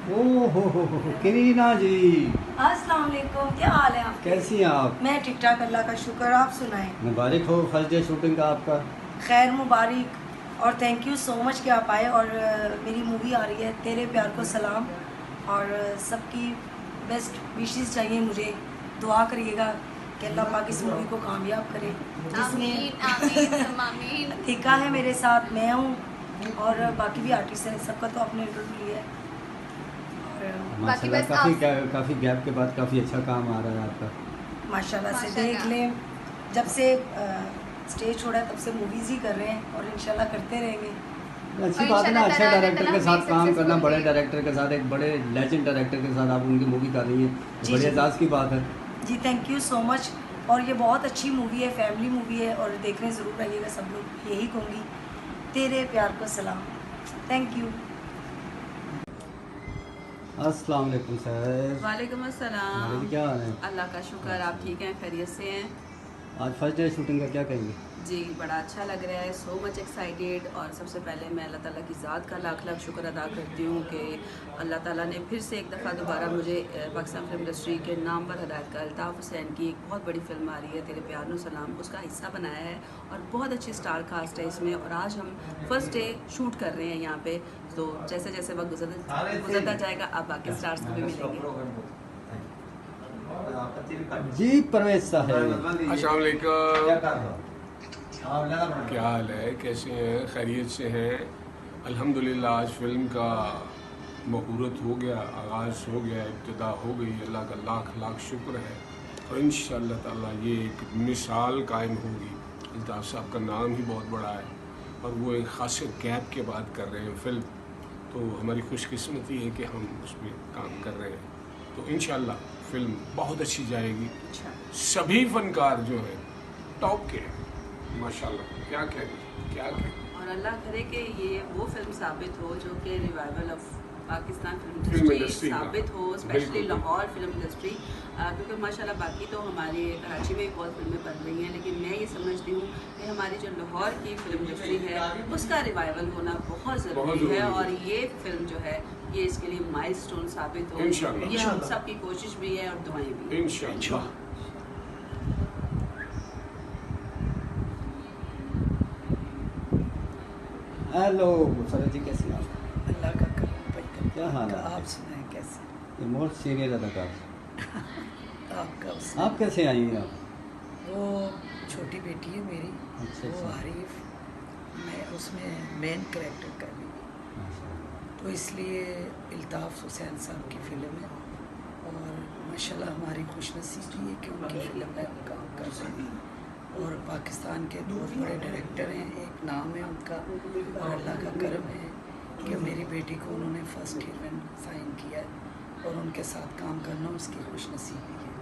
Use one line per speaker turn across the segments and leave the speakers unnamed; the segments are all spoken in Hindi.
ओहो करीना जी,
अस्सलाम वालेकुम, क्या हाल है आपके?
कैसी हैं आप?
मैं ठीक ठाक, अल्लाह का शुक्र। आप सुनाएं।
मुबारक हो फर्स्ट डे शूटिंग का आपका।
खैर मुबारक और थैंक यू सो मच कि आप आए। और मेरी मूवी आ रही है तेरे प्यार को सलाम, और सबकी बेस्ट विशेस चाहिए मुझे। दुआ करिएगा कि अल्लाह पाक इस मूवी को कामयाब करे। जिसमें टीका है मेरे साथ, मैं हूँ और बाकी भी आर्टिस्ट हैं, सबका तो आपने रोल लिया है।
माशाल्लाह काफ़ी गैप के बाद काफ़ी अच्छा काम आ रहा है आपका।
माशाल्लाह से देख लें, जब से स्टेज छोड़ा है तब से मूवीज़ ही कर रहे हैं और इंशाल्लाह करते रहेंगे।
अच्छी बात है ना, अच्छे डायरेक्टर के साथ काम करना, बड़े डायरेक्टर के साथ, एक बड़े लेजेंड डायरेक्टर के साथ आप उनकी मूवी कर रही हैं, बड़े एजाज़ की बात है
जी। Thank you so much. और ये बहुत अच्छी मूवी है, फैमिली मूवी है और देखने ज़रूर आइएगा सब लोग, यही कहूँगी। तेरे प्यार को सलाम। Thank you.
अस्सलाम वालेकुम सर।
वालेकुम अस्सलाम।
क्या हाल है?
अल्लाह का शुक्र, आप ठीक हैं, खैरियत से हैं?
आज फर्स्ट डे शूटिंग का क्या कहेंगे?
जी बड़ा अच्छा लग रहा है, सो मच एक्साइटेड। और सबसे पहले मैं अल्लाह ताला की ज़ात का लाख लाख शुक्र अदा करती हूँ कि अल्लाह ताला ने फिर से एक दफ़ा दोबारा मुझे पाकिस्तान फिल्म इंडस्ट्री के नाम पर हदायतकार अल्ताफ़ हुसैन की एक बहुत बड़ी फिल्म आ रही है तेरे प्यार को सलाम, उसका हिस्सा बनाया है और बहुत अच्छी स्टार कास्ट है इसमें। और आज हम फर्स्ट डे शूट कर रहे हैं यहाँ पे, तो जैसे जैसे वक्त गुजरता जाएगा आप बाकी स्टार्स को भी मिलेंगे।
जी परवेज साहब,
अस्सलाम वालेकुम, क्या हाल है, कैसे हैं, खैरियत से हैं? अल्हम्दुलिल्लाह आज फिल्म का मुहूर्त हो गया, आगाज़ हो गया, इब्तिदा हो गई, अल्लाह का लाख लाख शुक्र है। और इंशाअल्लाह ताला ये एक मिसाल कायम होगी। अल्ताफ़ साहब का नाम ही बहुत बड़ा है और वो एक ख़ास गैप के बाद कर रहे हैं फिल्म, तो हमारी खुशकिस्मती है कि हम उसमें काम कर रहे हैं। तो इंशाअल्लाह फिल्म बहुत अच्छी जाएगी। सभी फनकार जो हैं टॉप के हैं माशाल्लाह, क्या कहें।
और अल्लाह करे कि ये वो फिल्म साबित हो जो कि revival of Pakistan film industry साबित हो, स्पेशली लाहौर फिल्म इंडस्ट्री, क्योंकि माशाल्लाह बाकी तो हमारे कराची में भी बहुत फिल्में बन रही हैं, लेकिन मैं ये समझती हूँ कि हमारी जो लाहौर की फिल्म इंडस्ट्री है उसका रिवाइवल होना बहुत ज़रूरी है। और ये फिल्म जो है ये इसके लिए माइलस्टोन साबित हो, ये हम सब की कोशिश भी है और दुआएं भी इंशाअल्लाह।
हेलो सर जी, कैसे हैं आप?
अल्लाह का करम भाई,
क्या हाल है?
आप सुनाएं कैसे?
ये मोस्ट सीनियर अदाकार
आपका
आप कैसे आई हैं आप?
वो छोटी बेटी है मेरी,
अच्छा,
वो
अच्छा।
आरिफ, मैं उसमें मेन कैरेक्टर कर रही हूँ, तो इसलिए अल्ताफ़ हुसैन साहब की फ़िल्म है और माशाल्लाह हमारी खुशनसीबी है कि उनकी फ़िल्म में हम काम कर रहे हैं। और पाकिस्तान के बहुत बड़े डायरेक्टर हैं, एक नाम है उनका, और अल्लाह का करम है कि मेरी बेटी को उन्होंने फर्स्ट हीरोइन साइन किया है और उनके साथ काम करना उसकी खुशनसीबी है।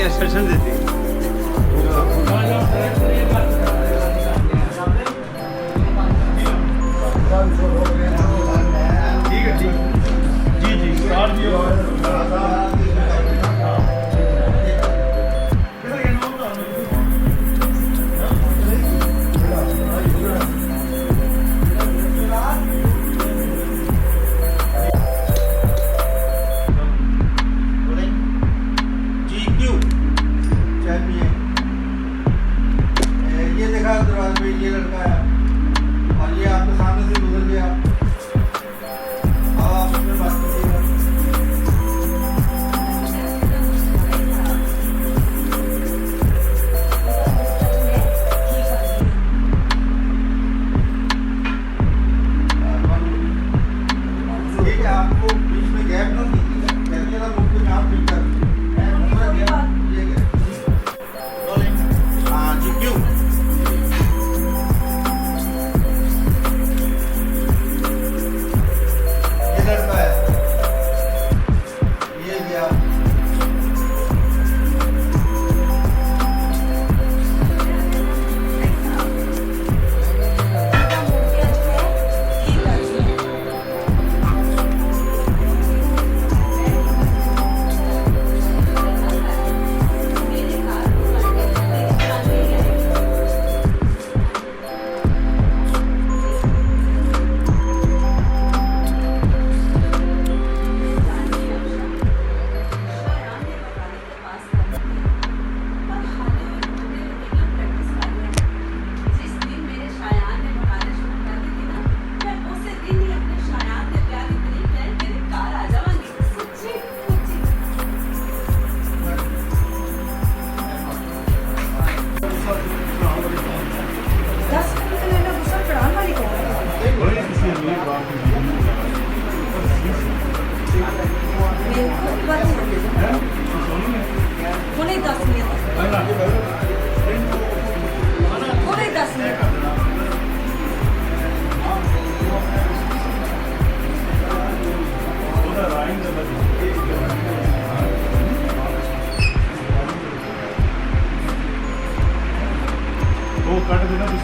एक्सप्रेशन देती है। ठीक है, ठीक जी जी स्टार्ट ये देखा दरवाजे पे ये लड़का है और ये आपके सामने से गुजर गया। अब आप उसमें बात कीजिएगा।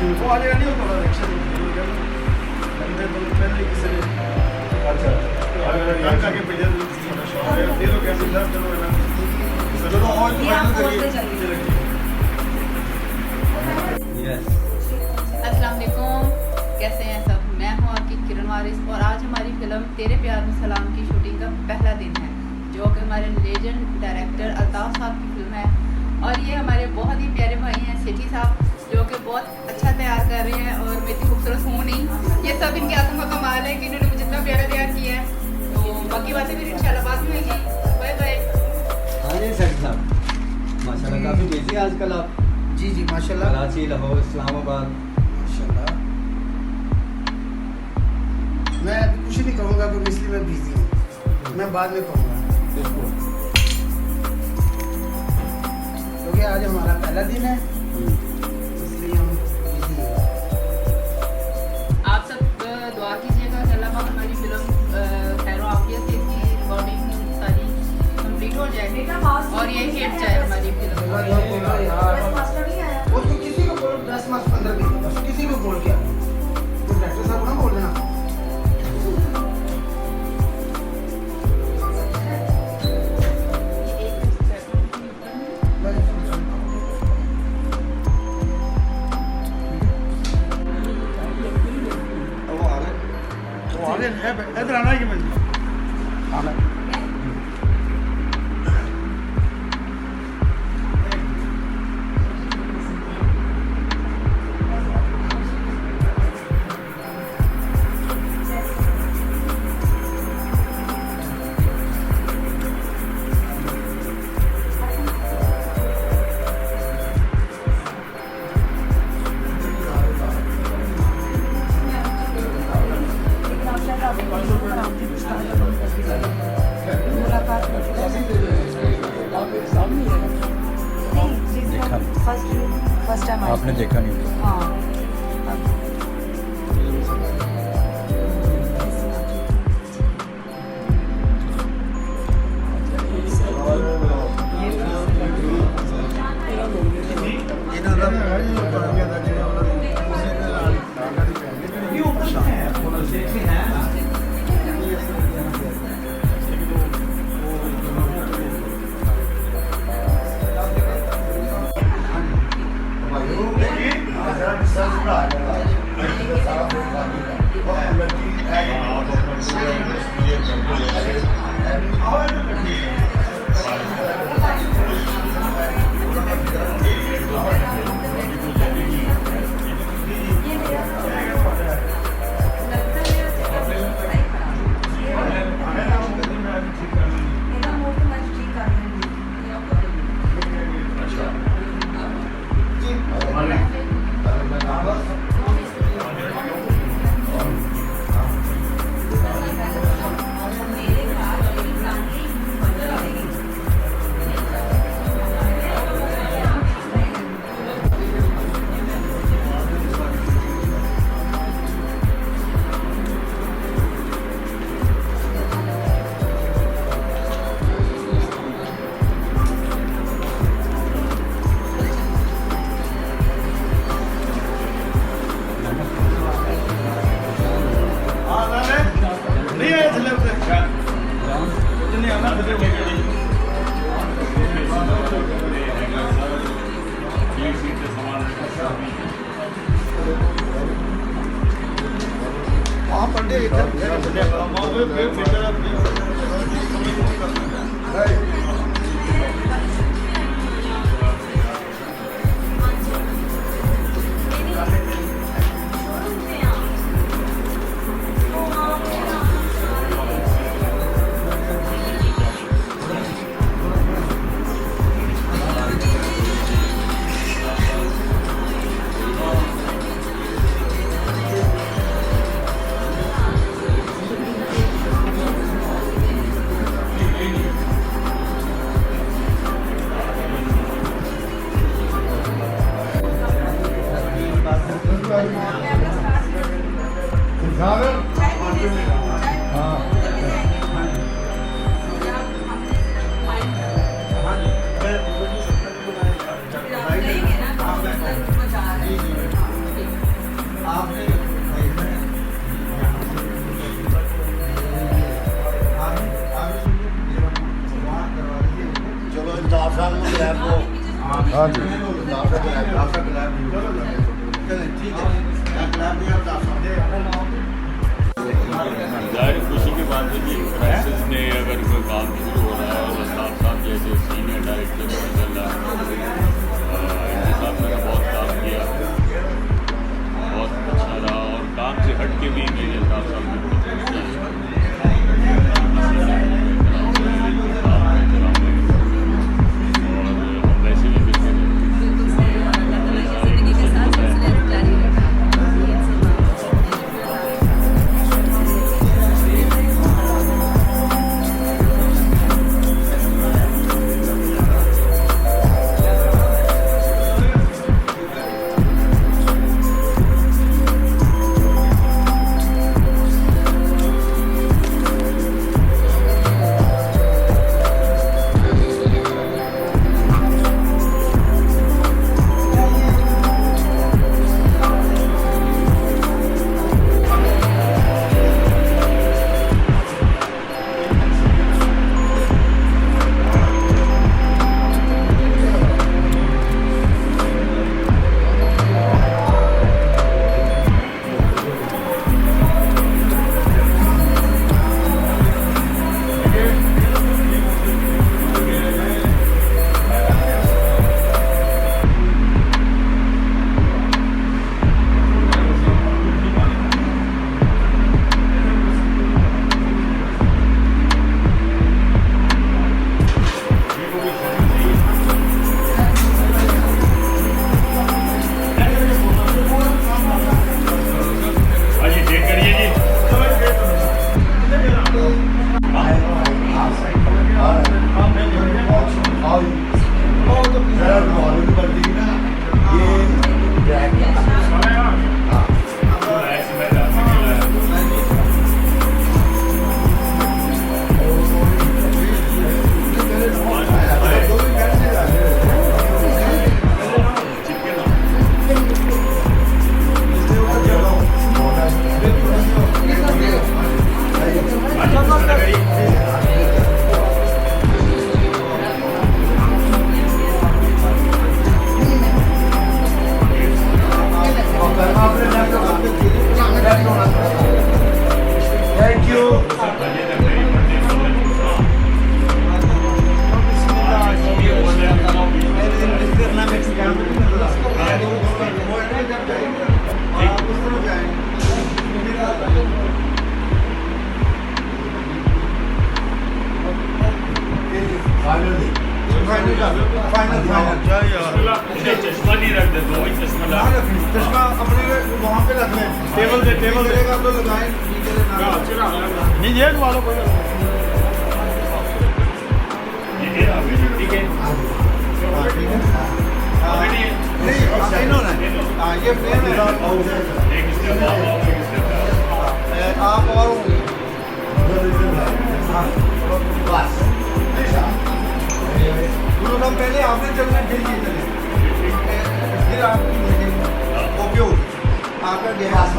वो आ जाएगा नहीं, थोड़ा एक्शन बंदे तो पहले किसी ने अच्छा काम करके भेजा दे लो कैसे इधर चलो ना चलो और
यस
अस्सलाम वालेकुम, कैसे हैं सब। मैं हूं आपकी किरण वारिस और आज हमारी फिल्म तेरे प्यार में सलाम की शूटिंग का पहला दिन है, जो कि हमारे लेजेंड डायरेक्टर अल्ताफ साहब की फिल्म है। और ये हमारे बहुत ही प्यारे भाई हैं सेठी साहब, जो कि बहुत अच्छा तैयार कर रहे हैं। और मैं इतनी खूबसूरत हूँ नहीं, ये सब इनके हाथों का कमाल है कि इन्होंने मुझे इतना प्यारा तैयार किया है। तो बाकी बातें फिर इंशाल्लाह बाद में होंगी। Bye bye.
हाँ जी सेठ साहब, माशाल्लाह काफ़ी बिजी हैं आजकल आप।
जी जी माशाल्लाह
कराची, लाहौर, इस्लामाबाद।
माशाल्लाह। मैं अभी कुछ नहीं कहूँगा क्योंकि इसलिए मैं बिजी हूँ, मैं बाद में कहूँगा क्योंकि आज हमारा पहला दिन है, इसलिए हम बिजी हैं।
आप सब दुआ कीजिएगा कि अल्लाह पाक हमारी फिल्म खैर आफियत से इसकी रिकॉर्डिंग सारी कंप्लीट हो जाए और ये हिट जाए हमारी फिल्म।
वो तो किसी को बोल 10 मार्च 15 दिन बस किसी को बोल के तो डॉक्टर साहब को ना बोल देना। वो आगे है इधर आना है कि मैं आना
फर्स्ट टाइम
आपने देखा नहीं?
हाँ
हाँ जी
जाहिर खुशी की बात है कि क्राइसिस ने अगर कोई काम शुरू हो रहा है और अल्ताफ साहब जैसे सीनियर डायरेक्टर इनके साथ मैंने बहुत काम किया, बहुत अच्छा रहा और काम से हट के भी मेरे अल्ताफ साहब ने बहुत अच्छा और वैसे भी चश्मा नहीं रख दे, दो ही चश्मा
चश्मा अपने वहाँ पे रख लें, टेबल से तो लगाएं, नहीं जेल वालों को
ठीक है
हाँ ये प्लेन है आप और हम पहले आपने चलना चाहिए फिर आपकी ओके आपका गैस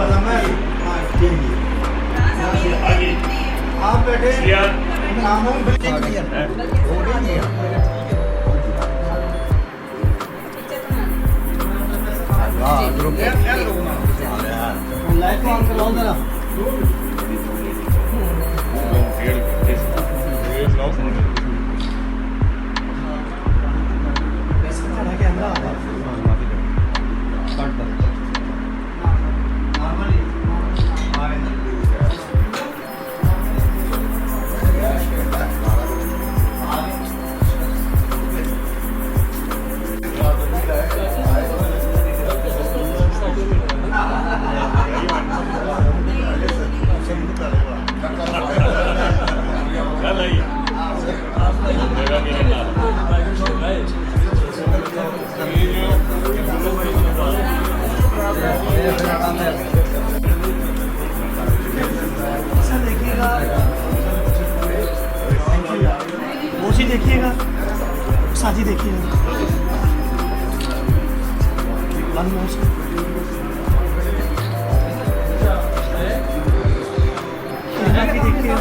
आप बैठे लाइट ऑन करो जरा देखिएगा, साथी देखिएगा, देखिएगा।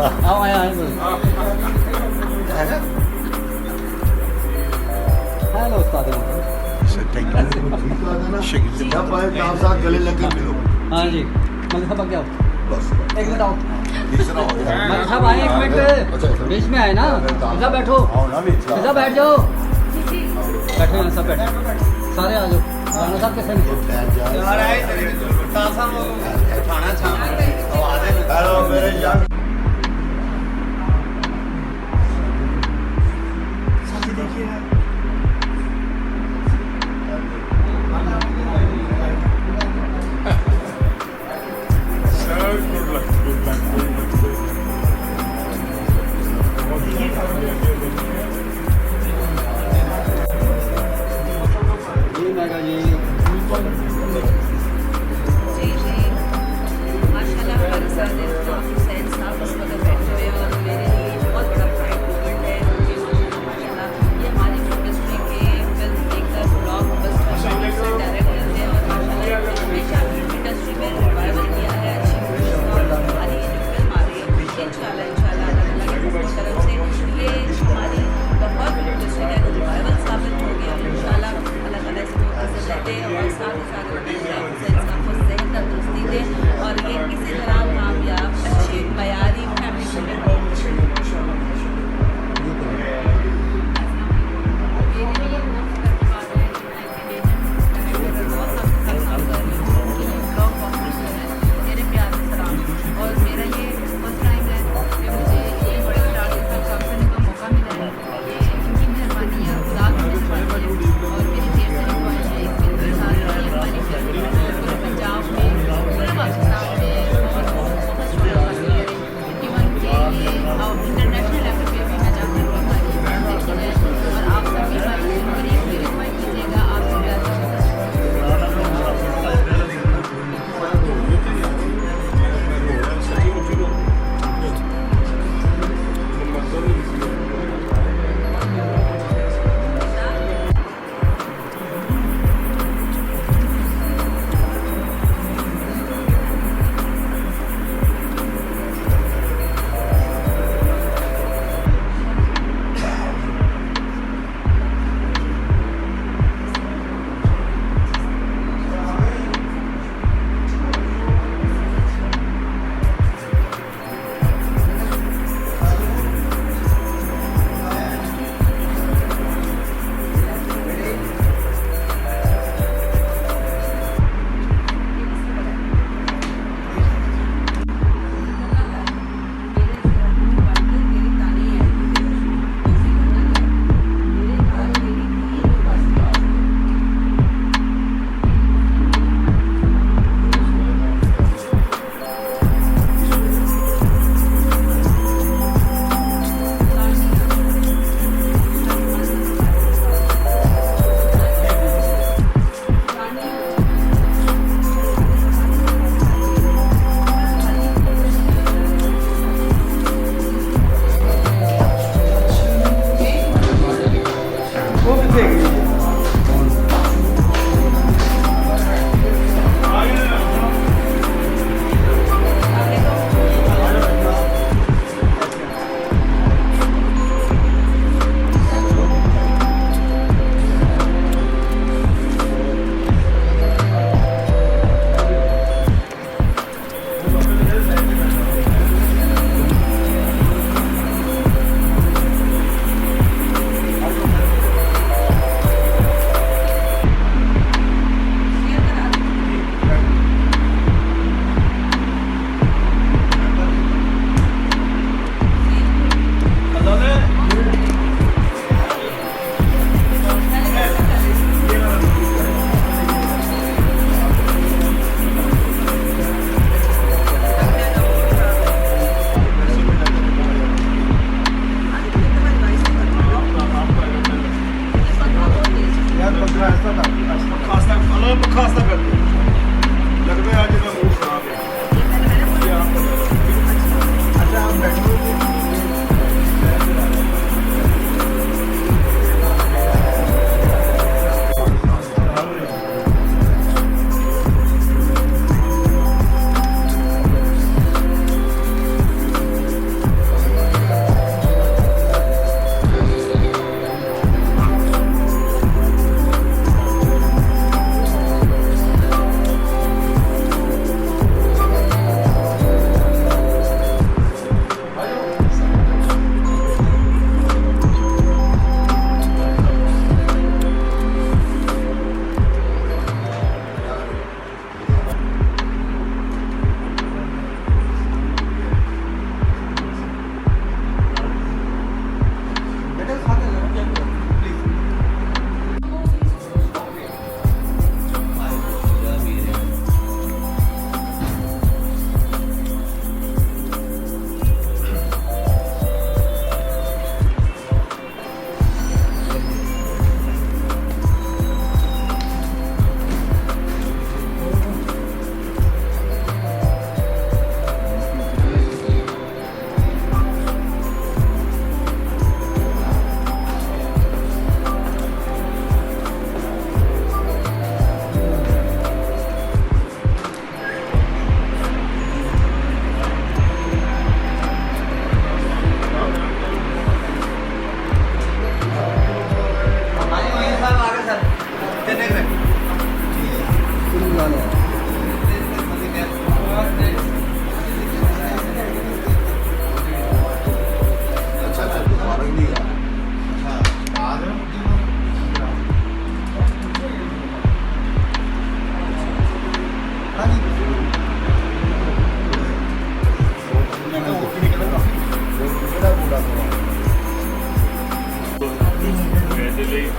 आओ आए आए हेलो उस्ताद
गले लगे मिलो।
हाँ जी मलिक साहब क्या
बस
एक मिनट आओ
तीसरा हो गया।
मलिक साहब आए एक मिनट बीच में आए ना इधर बैठो इधर बैठ जाओ बैठो यहाँ सब बैठो सारे आ जाओ राणा साहब कैसे
हेलो मेरे यार
जी मेगा जी
माशाल्लाह हमारे साथ इल्ताफ हुसैन साहब इस वक्त बैठे हुए हैं और मेरे लिए बहुत बड़ा प्राइड मोमेंट है क्योंकि माशाल्लाह ये हमारी इंडस्ट्री के फिल्म देखकर ब्लॉकबस्टर डायरेक्टर हैं और माशाल्लाह हमेशा इंडस्ट्री में रिवाइवल किया है अच्छी मूवीज़ का। और हमारी ये जो फिल्म आ रही है इंशाल्लाह अल्लाह की तरफ से ये हमारी बहुत इंडस्ट्री का रिवाइवल साबित हो गया। इंशाल्लाह अल्लाह ताला इसको इज्जत दे और साथ ही साथ इल्ताफ हुसैन साहब को सेहत तंदुरुस्ती दे और ये किसी तरह कामयाब अच्छी मयारी फैमिली फिल्म बने।
मेरे प्यार में सलाम और मेरा ये फर्स्ट टाइम है कि मुझे ये बड़े स्टार के साथ काम करने का मौका मिला है। ये इनकी मेहरबानी है खुदा की मेहरबानी है और मेरी देर से रिक्वायर्ड है इस फिल्म के साथ ये हमारी फिल्म पूरे पंजाब में पूरे पाकिस्तान में बहुत स्ट्रगल करती है। इवन के ये इंटरनेशनल लेवल पे भी मैं चाहती हूँ कि हमारी फिल्म देखी जाए और आप सभी हमारी फिल्म पर एक रिक्वायर्ड कीजिएगा आपसे प्यार से।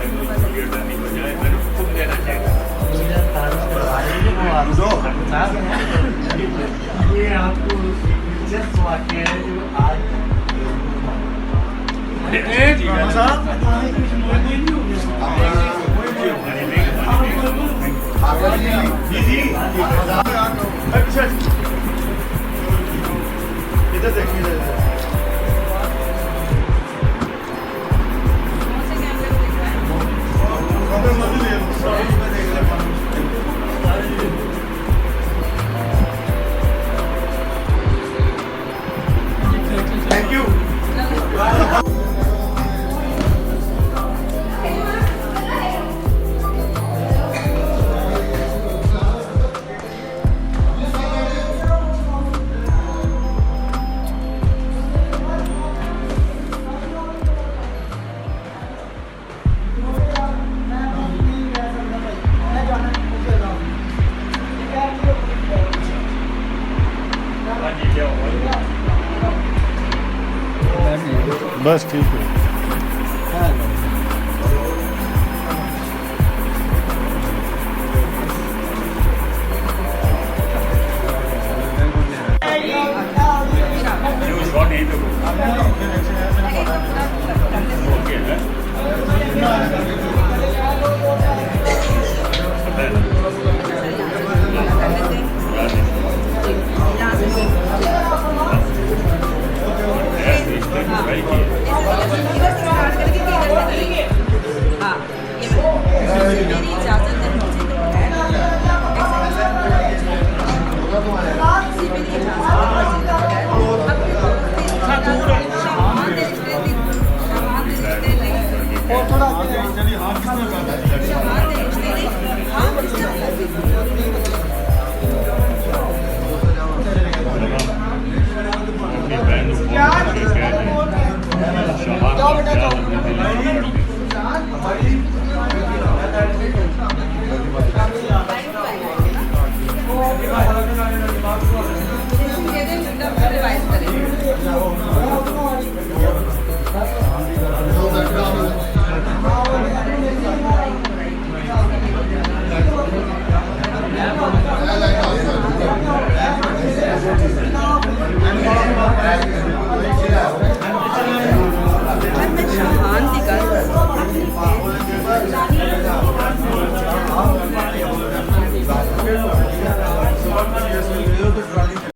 थिएटर नहीं हो जाए, मेरे को तुम देना चाहिए।
ये आपको दिलचस्प वाक्य है जो आज अच्छा इधर देखिए थैंक यू बस ठीक है
वो शॉट यहीं पे ओके है।
हाँ, ये